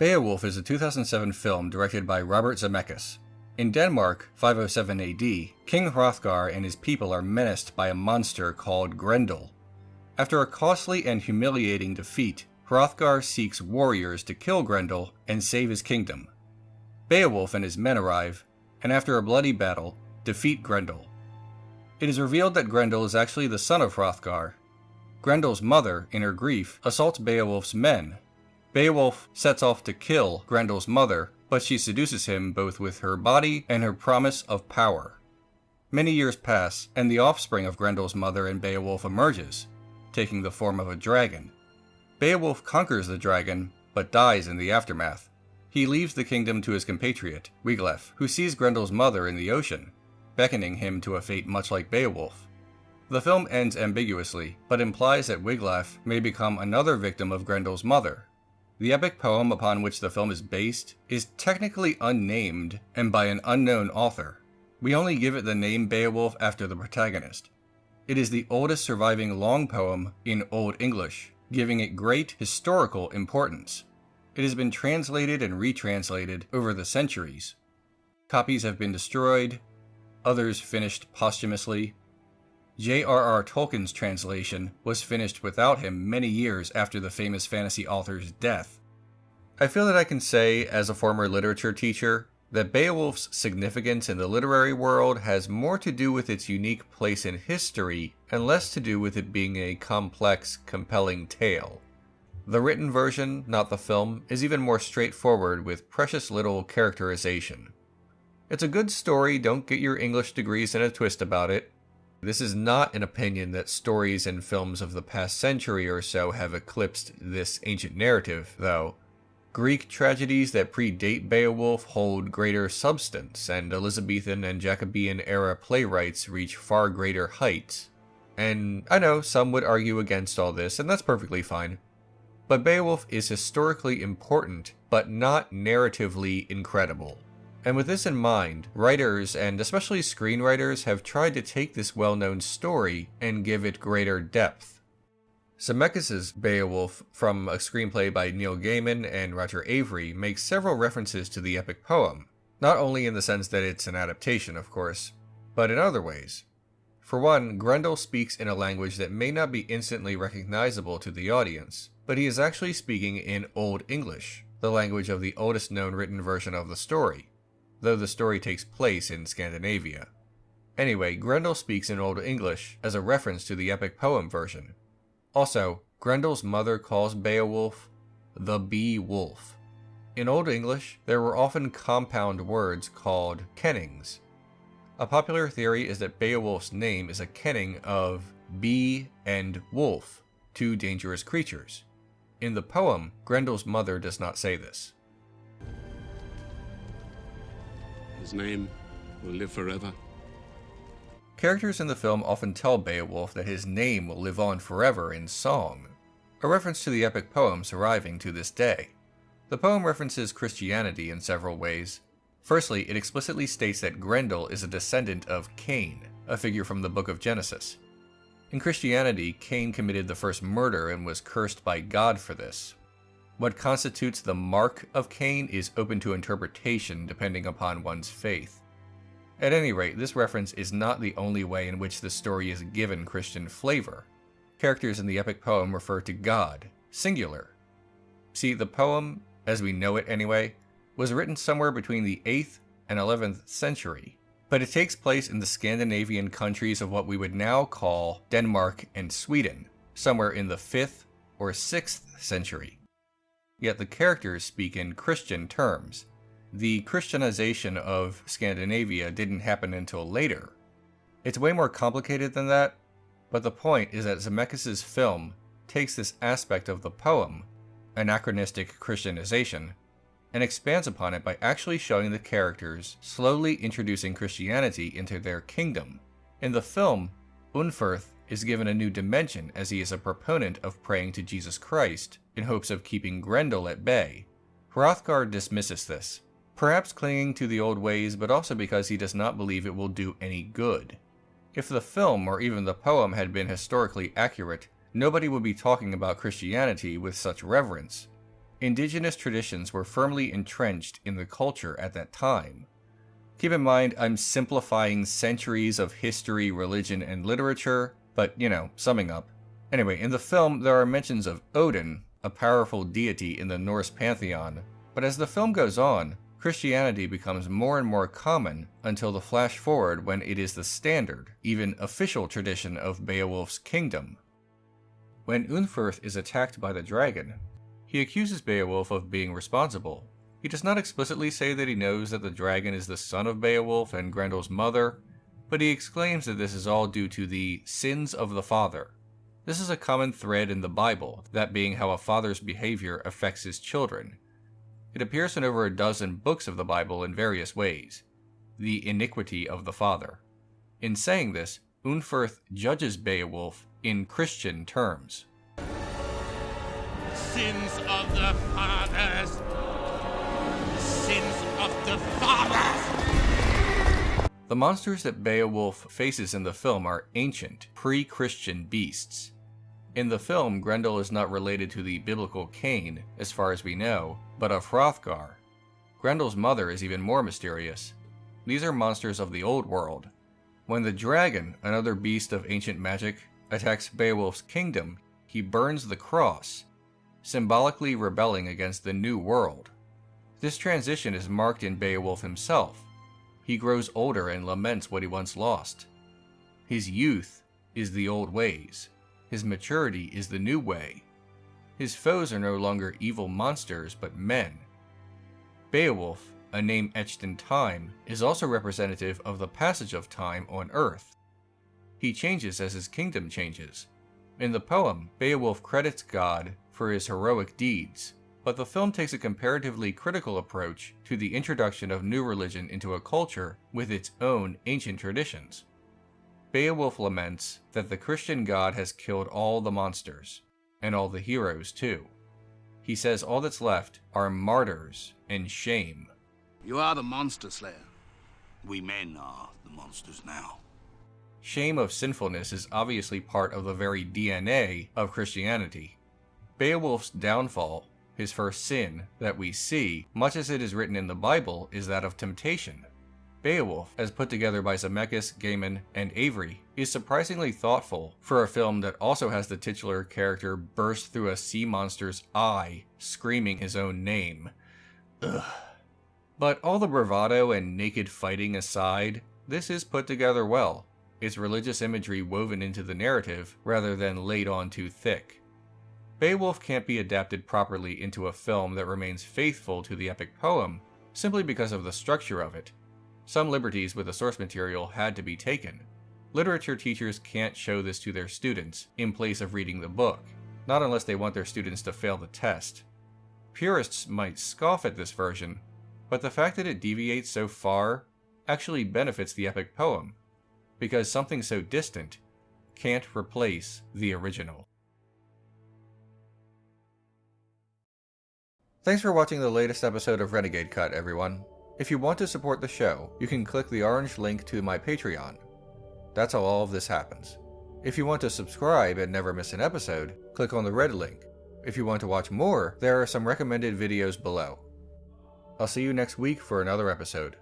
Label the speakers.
Speaker 1: Beowulf is a 2007 film directed by Robert Zemeckis. In Denmark, 507 AD, King Hrothgar and his people are menaced by a monster called Grendel. After a costly and humiliating defeat, Hrothgar seeks warriors to kill Grendel and save his kingdom. Beowulf and his men arrive, and after a bloody battle, defeat Grendel. It is revealed that Grendel is actually the son of Hrothgar. Grendel's mother, in her grief, assaults Beowulf's men. Beowulf sets off to kill Grendel's mother, but she seduces him both with her body and her promise of power. Many years pass, and the offspring of Grendel's mother and Beowulf emerges, taking the form of a dragon. Beowulf conquers the dragon, but dies in the aftermath. He leaves the kingdom to his compatriot, Wiglaf, who sees Grendel's mother in the ocean, beckoning him to a fate much like Beowulf. The film ends ambiguously, but implies that Wiglaf may become another victim of Grendel's mother. The epic poem upon which the film is based is technically unnamed and by an unknown author. We only give it the name Beowulf after the protagonist. It is the oldest surviving long poem in Old English, giving it great historical importance. It has been translated and retranslated over the centuries. Copies have been destroyed, others finished posthumously. J.R.R. Tolkien's translation was finished without him many years after the famous fantasy author's death. I feel that I can say, as a former literature teacher, that Beowulf's significance in the literary world has more to do with its unique place in history and less to do with it being a complex, compelling tale. The written version, not the film, is even more straightforward with precious little characterization. It's a good story, don't get your English degrees in a twist about it. This is not an opinion that stories and films of the past century or so have eclipsed this ancient narrative, though. Greek tragedies that predate Beowulf hold greater substance, and Elizabethan and Jacobean era playwrights reach far greater heights. And I know some would argue against all this, and that's perfectly fine. But Beowulf is historically important, but not narratively incredible. And with this in mind, writers, and especially screenwriters, have tried to take this well-known story and give it greater depth. Zemeckis' Beowulf, from a screenplay by Neil Gaiman and Roger Avery, makes several references to the epic poem, not only in the sense that it's an adaptation, of course, but in other ways. For one, Grendel speaks in a language that may not be instantly recognizable to the audience, but he is actually speaking in Old English, the language of the oldest known written version of the story, though the story takes place in Scandinavia. Anyway, Grendel speaks in Old English as a reference to the epic poem version. Also, Grendel's mother calls Beowulf the Beowulf. In Old English, there were often compound words called kennings. A popular theory is that Beowulf's name is a kenning of bee and wolf, two dangerous creatures. In the poem, Grendel's mother does not say this.
Speaker 2: His name will live forever.
Speaker 1: Characters in the film often tell Beowulf that his name will live on forever in song, a reference to the epic poem surviving to this day. The poem references Christianity in several ways. Firstly, it explicitly states that Grendel is a descendant of Cain, a figure from the book of Genesis. In Christianity, Cain committed the first murder and was cursed by God for this. What constitutes the mark of Cain is open to interpretation depending upon one's faith. At any rate, this reference is not the only way in which the story is given Christian flavor. Characters in the epic poem refer to God, singular. See, the poem, as we know it anyway, was written somewhere between the 8th and 11th century, but it takes place in the Scandinavian countries of what we would now call Denmark and Sweden, somewhere in the 5th or 6th century. Yet the characters speak in Christian terms. The Christianization of Scandinavia didn't happen until later. It's way more complicated than that, but the point is that Zemeckis' film takes this aspect of the poem, anachronistic Christianization, and expands upon it by actually showing the characters slowly introducing Christianity into their kingdom. In the film, Unferth is given a new dimension as he is a proponent of praying to Jesus Christ in hopes of keeping Grendel at bay. Hrothgar dismisses this, perhaps clinging to the old ways, but also because he does not believe it will do any good. If the film or even the poem had been historically accurate, nobody would be talking about Christianity with such reverence. Indigenous traditions were firmly entrenched in the culture at that time. Keep in mind, I'm simplifying centuries of history, religion, and literature, but, summing up. Anyway, in the film, there are mentions of Odin, a powerful deity in the Norse pantheon, but as the film goes on, Christianity becomes more and more common until the flash forward when it is the standard, even official tradition of Beowulf's kingdom. When Unferth is attacked by the dragon, he accuses Beowulf of being responsible. He does not explicitly say that he knows that the dragon is the son of Beowulf and Grendel's mother, but he exclaims that this is all due to the sins of the father. This is a common thread in the Bible, that being how a father's behavior affects his children. It appears in over a dozen books of the Bible in various ways. The iniquity of the father. In saying this, Unferth judges Beowulf in Christian terms.
Speaker 3: Sins of the fathers! Sins of the fathers!
Speaker 1: The monsters that Beowulf faces in the film are ancient, pre-Christian beasts. In the film, Grendel is not related to the biblical Cain, as far as we know, but of Hrothgar. Grendel's mother is even more mysterious. These are monsters of the old world. When the dragon, another beast of ancient magic, attacks Beowulf's kingdom, he burns the cross, symbolically rebelling against the new world. This transition is marked in Beowulf himself. He grows older and laments what he once lost. His youth is the old ways. His maturity is the new way. His foes are no longer evil monsters, but men. Beowulf, a name etched in time, is also representative of the passage of time on Earth. He changes as his kingdom changes. In the poem, Beowulf credits God for his heroic deeds, but the film takes a comparatively critical approach to the introduction of new religion into a culture with its own ancient traditions. Beowulf laments that the Christian God has killed all the monsters, and all the heroes too. He says all that's left are martyrs and shame.
Speaker 4: You are the monster slayer. We men are the monsters now.
Speaker 1: Shame of sinfulness is obviously part of the very DNA of Christianity. Beowulf's downfall, his first sin, that we see, much as it is written in the Bible, is that of temptation. Beowulf, as put together by Zemeckis, Gaiman, and Avery, is surprisingly thoughtful for a film that also has the titular character burst through a sea monster's eye, screaming his own name. Ugh. But all the bravado and naked fighting aside, this is put together well. Its religious imagery woven into the narrative rather than laid on too thick. Beowulf can't be adapted properly into a film that remains faithful to the epic poem simply because of the structure of it. Some liberties with the source material had to be taken. Literature teachers can't show this to their students in place of reading the book, not unless they want their students to fail the test. Purists might scoff at this version, but the fact that it deviates so far actually benefits the epic poem, because something so distant can't replace the original. Thanks for watching the latest episode of Renegade Cut, everyone. If you want to support the show, you can click the orange link to my Patreon. That's how all of this happens. If you want to subscribe and never miss an episode, click on the red link. If you want to watch more, there are some recommended videos below. I'll see you next week for another episode.